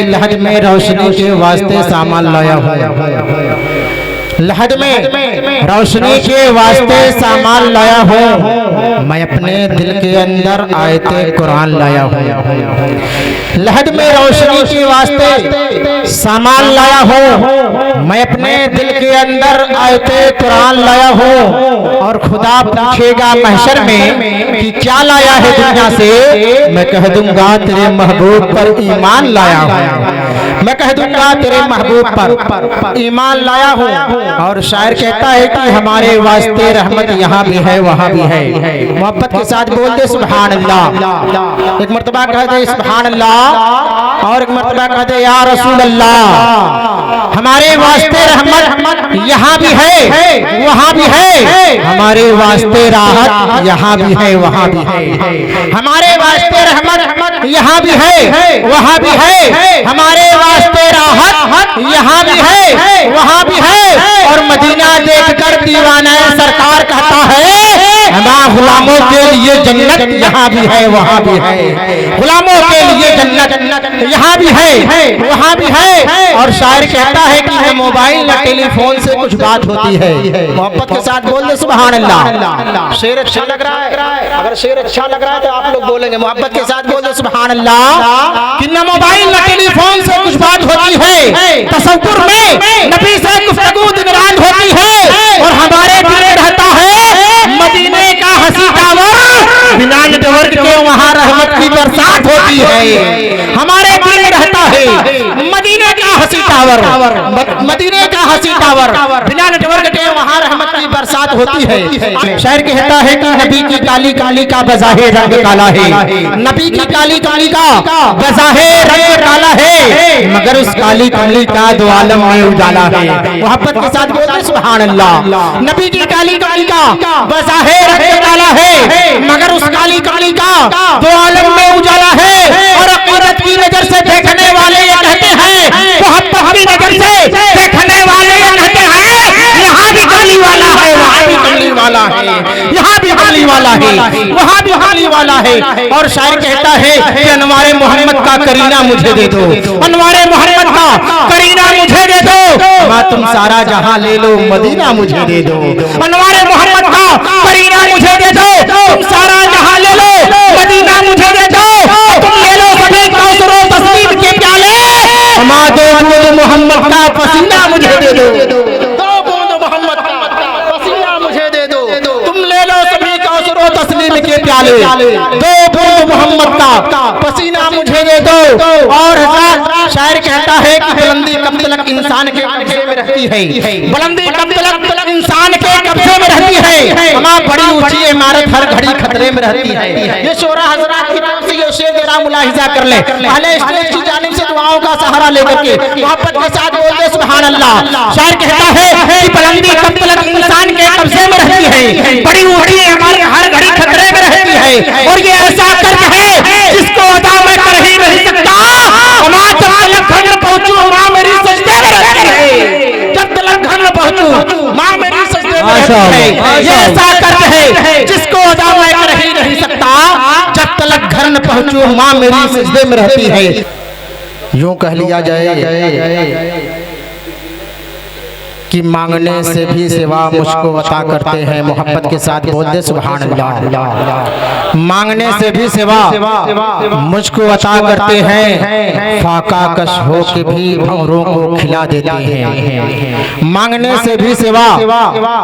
लहद में रोशनी के वास्ते सामान लाया हूँ, लहद में रोशनी के वास्ते सामान लाया हूँ। मैं अपने दिल के अंदर आयते कुरान लाया हूँ। लहद में रोशनी के वास्ते सामान लाया हूँ। मैं अपने दिल के अंदर आयते कुरान लाया हूँ। और खुदा पूछेगा महशर में कि क्या लाया है दुनिया से, मैं कह दूंगा तेरे महबूब पर ईमान लाया हूँ। मैं कह दूंगा तेरे महबूब पर ईमान लाया हूँ। और शायर कहता है कि हमारे वास्ते रहमत यहाँ भी है वहाँ भी है। मोहब्बत के साथ बोल दे सुभान अल्लाह। एक मर्तबा कह दे सुभान अल्लाह और एक मर्तबा कह दे या रसूल अल्लाह। हमारे वास्ते रहमत यहाँ भी है वहाँ भी है, हमारे वास्ते राहत यहाँ भी है वहाँ भी है। हमारे वास्ते रहमत यहाँ भी है वहाँ भी है, हमारे वास्ते राहत यहाँ भी है वहाँ भी है। और मदीना देखकर दीवाना सरकार कहता है गुलामों के लिए जन्नत यहाँ भी है वहाँ भी है, गुलामों के लिए जन्नत यहाँ भी है वहाँ भी है। और शायर कहता है कि न मोबाइल न टेलीफोन से कुछ बात होती है। मोहब्बत के साथ बोल दे सुभान अल्लाह। शेर अच्छा लग रहा है, अगर शेर अच्छा लग रहा है तो आप लोग बोलेंगे। मोहब्बत के साथ बोल दे सुभान अल्लाह। कि न मोबाइल न टेलीफोन से कुछ बात होती है, तसव्वुर में नबी से गुफ्तगू दिन रात होती है। और हमारे दिल में रहता है मदीने का हंसी टावर, बिना नेटवर्क के वहाँ रहमत की बरसात होती है। हमारे दिल में रहता है मदीने का हंसी टावर, मदीने का हंसी टावर, बिना नेटवर्क के वहाँ रहमत की बरसात होती है। शायर कहता है कि नबी की काली काली का बज़ाहिर रंग काला है, नबी की काली काली का बज़ाहिर रंग काला है, मगर उस काली काली का दो आलम में उजाला है। मोहब्बत के साथ बोलते सुभान अल्लाह। नबी की काली काली का बज़ाहिर रंग काला है, मगर उस काली काली का दो आलम में उजाला है। और अक़ीदत की नजर से देखने वाले ये कहते हैं, मोहब्बत की नजर से देखने वाले ये कहते हैं, यहाँ भी कमली वाला है वहाँ भी कमली वाला है, यहाँ भी कमली वाला है वहाँ भी कमली वाला है। और शायर कहता है कि अनवारे मोहम्मद का करीना मुझे दे दो, अनवारे मोहम्मद का करीना मुझे दे दो, मैं तुम सारा जहां ले लो मदीना मुझे दे दो। अनवारे मोहम्मद का करीना मुझे दे दो, तुम सारा जहां ले लो मदीना मुझे दे दो। तुम ले लो सभी कौसर और तस्लीम के प्याले, दो बूंद मोहम्मद का पसीना मुझे दे दो, दो बूंद मोहम्मद का पसीना मुझे दे दो। तुम ले लो सभी कौसर और तस्लीम के प्याले, दो बूंद मोहम्मद का पसीना मुझे दे दो। और शायर कहता है कि बुलंदी कब तक इंसान के कब्जे में रहती है, बुलंदी कब तक इंसान के कब्जे में रहती है, हमारी बड़ी ऊंची इमारत हर घड़ी खतरे में रहती है। ये शोरा हजरात की तरफ से ये शेर जरा मुलाहिजा कर ले, पहले स्टेज की जानिब से दुआओं का सहारा लेकर के मोहब्बत के साथ बोलते सुभान अल्लाह। शायर कहता है कि बुलंदी कब तक इंसान के कब्जे में रहती है, बड़ी ऊंची इमारत हर घड़ी खतरे में रहती है। और ये ऐसा कर्ज है जिसको अदा मैं कर ही नहीं सकता, पहुंचू माँ मेरी सजदे में रहती है, जब तलक घर में पहुंचू माँ मेरी सजदे में रहती है। ये ऐसा कर्ज है जिसको अदा मैं कर ही नहीं सकता, जब तलक घर में पहुंचू माँ मेरी सजदे में रहती है। यूं कह लिया जाए कि मांगने से भी सिवा मुझको अता करते हैं। मोहब्बत के साथ बोल दे सुभान अल्लाह। मांगने से भी सिवा मुझको अता करते हैं, फाका कश हो के भी भंवरों को खिला देते हैं। मांगने से भी सिवा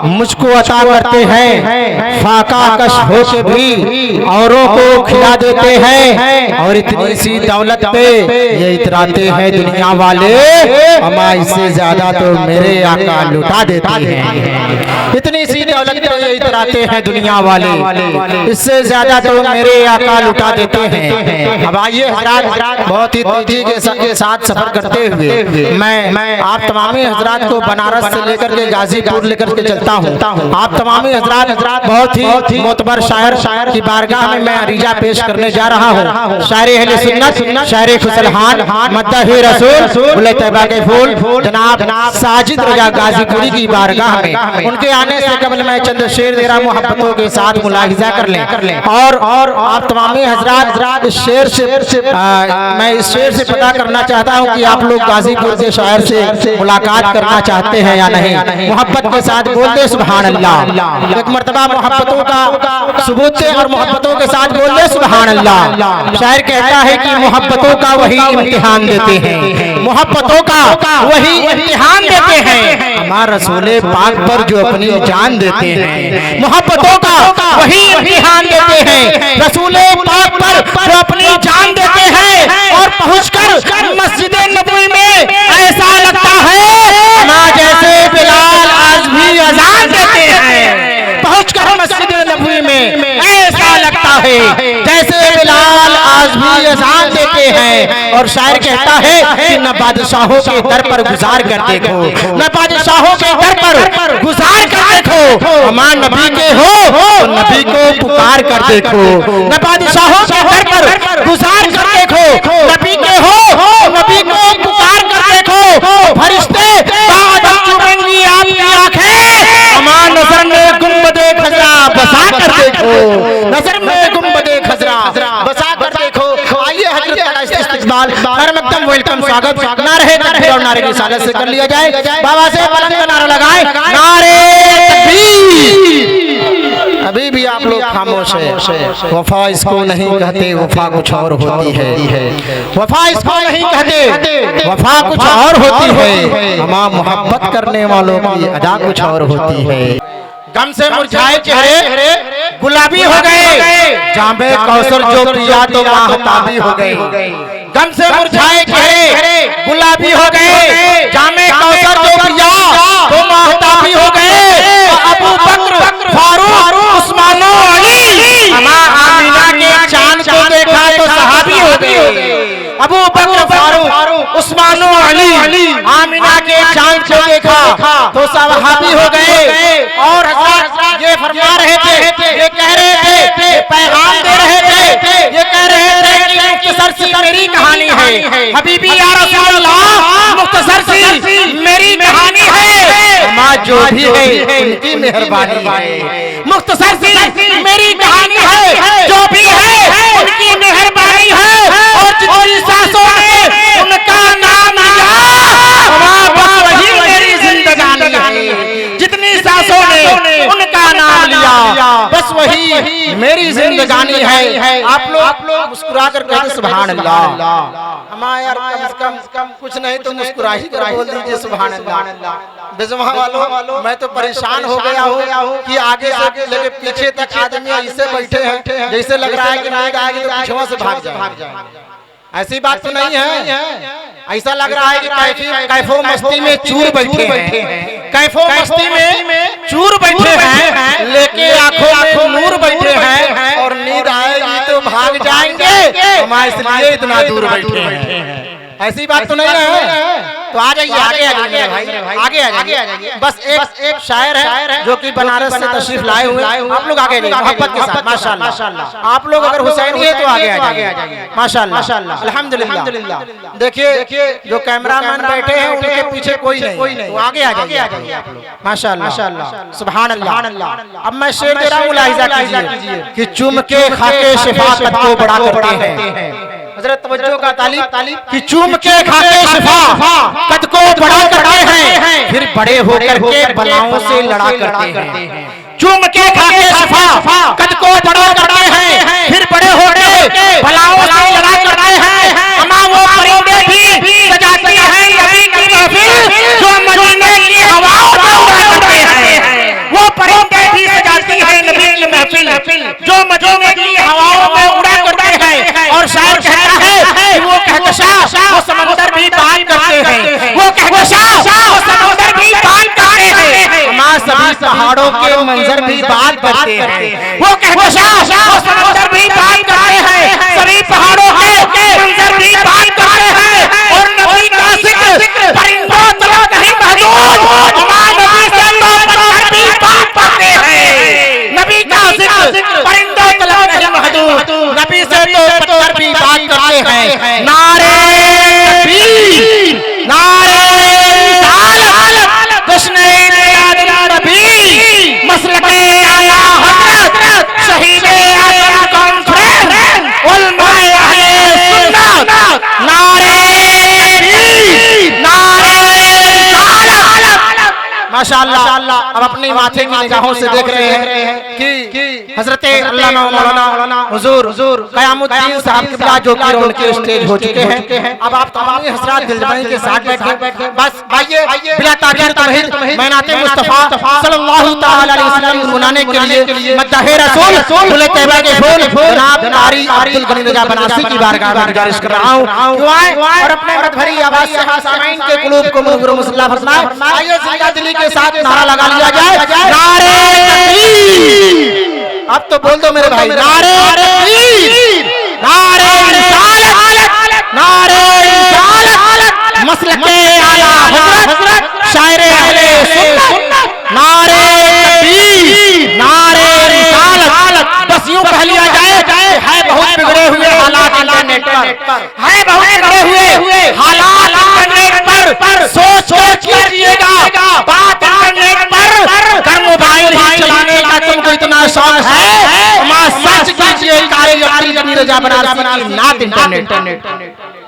मुझको अता करते हैं, फाका कश हो के भी औरों को खिला देते हैं। और इतनी सी दौलत पे ये इतराते हैं दुनिया वाले, अमा इससे ज्यादा तो मेरे आका लुटा देती है। इतनी सी दौलत पे ये इतराते हैं दुनिया वाले, इससे ज्यादा तो मेरे आका लुटा देते हैं। अब आइए हजरात, बहुत ही तेजी के साथ सफर करते हुए मैं आप तमामी हजरात को बनारस से लेकर के गाजीपुर लेकर के चलता हूँ। आप तमामी हजरात बहुत ही मोतबर शायर की बारगाह में मैं अरीजा पेश करने जा रहा हूँ। शायर अहले सुन्नत, शायर खुसलहान, मद्दाह रसूल, तैयबा के फूल जनाब साजिद रजा गाजीपुरी की बारगाह में उनके आने से कबल मैं चंद शेर ज़रा मोहब्बतों के साथ मुलाहिजा कर लें। और आप तमामी हजरात इस शेर से मैं इस शेर से पता करना चाहता हूँ कि आप लोग गाजीपुर के शायर से मुलाकात करना चाहते हैं या नहीं। मोहब्बत के साथ बोल दे सुभान अल्लाह। एक मर्तबा मोहब्बतों का सबूत से और मोहब्बतों के साथ बोल दे सुभान अल्लाह। शायर कहता है कि मोहब्बतों का वही इम्तिहान देते हैं, मोहब्बतों का वही इम्तिहान देते हैं हमारे रसूले पाक पर जो अपनी जान देते हैं। मोहब्बतों का वही इम्तिहान देते हैं रसूले पाक पर जो अपनी जान देते हैं। और पहुंचकर मस्जिद नबवी में ऐसा लगता है माँ जैसे बिलाल आज भी अजान देते हैं। पहुंचकर मस्जिद नबवी में ऐसा लगता है जैसे बिलाल आज भी अजान देते हैं। और शायर कहता है कि न बादशाहों के दर पर गुजार कर देखो, न बादशाहों के दर पर गुजार कर देखो, मां नबी के हो तो नबी को पुकार कर देखो। न बादशाहों के दर पर गुजार कर देखो, नबी के हो नबी को पुकार कर देखो। फरिश्ते चुभेंगी आपकी आंखें, हमार नजर में गुंबदे खजरा बसा कर देखो, नजर में गुंबदे खजरा बसा कर देखो। आइए हजरत का इस्तेमाल एकदम वेलकम स्वागत नारे तकबीर और नारे रिसालत से कर लिया जाए। बाबा से बुलंद नारा लगाए, नारे तकबीर। अभी भी आप लोग खामोश है। वफा इसको नहीं कहते, वफा कुछ और होती है। वफा इसको नहीं कहते, वफा कुछ और होती है। हमारा मोहब्बत करने वालों की अदा कुछ और होती है। गम से मुरझाए चेहरे गुलाबी हो गए, जामे कौसर जो पिया तो महताबी हो गए। गम से मुरझाए चेहरे गुलाबी हो गए, जामे कौसर जो पिया तो महताबी हो गए। अबू बकर फारूक उस्मान अली, आमिना के चांद को देखा तो सहाबी हो गए। अबू बकर फारूक उस्मान अली, आमिना के चांद को देखा तो सहाबी हो गए। और ये फरमा रहे थे, ये कह रहे थे, ये पैगाम दे रहे थे, ये कह रहे थे कि मुख्तसर सी मेरी कहानी है। हबीबी या रसूल अल्लाह, मुख्तसर सी मेरी कहानी है। माँ जो भी है उनकी मेहरबानी है। मुख्तसर सी मेरी कहानी है, जो भी है उनकी मेहरबानी है। और जितनी सांसों में उनका नाम लिया, वही मेरी जिंदगानी है। जितनी सांसों ने उनका नाम लिया, बस वही मेरी जिंदगानी है। आप लोग मुस्कुरा कर कहते सुभान अल्लाह। हमारा यार कम से कम कुछ नहीं तो मुस्कुरा ही कर बोल दीजिए सुभान अल्लाह। बेजमा वालों, मैं तो परेशान हो गया हूँ कि आगे से लेके पीछे तक आदमी ऐसे बैठे हैं जैसे लग रहा है कि नींद आएगी तो पीछे से भाग जाए। ऐसी बात तो नहीं है। ऐसा लग रहा है कि कैफो मस्ती में चूर बैठे हैं, कैफो मस्ती में चूर बैठे हैं, लेके आंखों में नूर बैठे हैं। और नींद आएगी तो भाग जाएंगे, हम इसलिए इतना दूर बैठे हैं। ऐसी बात तो नहीं है। तो आ जाइए, आगे भाई, आगे आ जाइए। बस एक शायर है जो कि बनारस से तशरीफ लाए हुए। आप लोग आगे जाइए मोहब्बत के साथ, माशाल्लाह। आप लोग अगर हुसैनी है तो आगे आ जाइए, माशाल्लाह, अल्हम्दुलिल्लाह। देखिए जो कैमरामैन बैठे हैं उनके पीछे कोई नहीं, तो आगे आ जाइए, माशाल्लाह, सुभान अल्लाह। अब मैं शेर दे रहा हूँ, मुलाहिजा कीजिए कि चुम के खाके शिफाकत को बड़ा करते हैं। हजरत तवज्जो का तालीब कि चूम के खाके शिफा कद को बड़ा करते हैं, फिर बड़े होकर के बलाओं से लड़ा करते हैं। चूम के खाके शिफा कद को बड़ा करते हैं, फिर बड़े होकर बलाओं से लड़ा करते हैं। अमा वो परिंदे भी सजाते हैं नबी की महफिल, जो मदीने की हवाओं में उड़ा करते हैं। वो परिंदे भी सजाती है नबी की महफिल, जो मदीने की हवाओं में उड़ा करते हैं। और शायर कहता है कि वो कहकशा वो समंदर भी बात करते हैं, वो कहकशा वो समंदर भी बात करते हैं। हमारे सभी पहाड़ों के मंजर भी बात करते हैं, वो कहकशा वो समंदर भी बात करते हैं। सभी पहाड़ों के मंजर भी बात करते हैं। और नबी का जिक्र परिंदों तक नहीं महदूद, हमारे नबी से तो पत्थर भी बात करते हैं। नबी का जिक्र परिंदों तक नहीं महदूद, नबी से तो पत्थर भी बात करते हैं। नारे तकबीर, नारे रिसालत, जश्न माशाअल्लाह अब अपनी माथे की निगाहों से देख रहे हैं कि हजरत अल्लामा मौलाना हुजूर क़यामुद्दीन साहब किबला जो कि उनके स्टेज हो चुके हैं। अब आप तमाम हजरात दिलजमाई के साथ बैठे, बस आइए बिला ताखीर तमहीद मैनाते मुस्तफा सल्लल्लाहु तआला अलैहि वसल्लम मनाने के लिए मद्दाहे रसूल दुल्हे तैयबा के फूल जनाब कारी अब्दुल गनी रजा बनासी की बारगाह में गुजारिश कर रहा हूं क्यों आए और अपने मत भरी आवाज से हम सामीन के कुलूब को मुनव्वर मुसल्ला फरमाए। आइए जिंदा दिली के साथ नारा लगा लिया जाए, नारे तकबीर। अब तो बोल दो मेरे भाई, नारे तकबीर, नारे रिसालत, नारे रिसालत, मसलके आला हज़रत शायरे अहले सुन्नत, नारे तकबीर, नारे रिसालत। बस यूं कह लिया जाए है बहुत बिगड़े हुए हालात इंटरनेट पर, है बहुत बिगड़े हुए हालात इंटरनेट पर, सोच कीजिएगा बात इंटरनेट पर। कर मोबाइल ही चलाने का तुमको इतना शौक है, सच कीजिए कारी अब्दुल गनी रजा बनासी की नात इंटरनेट।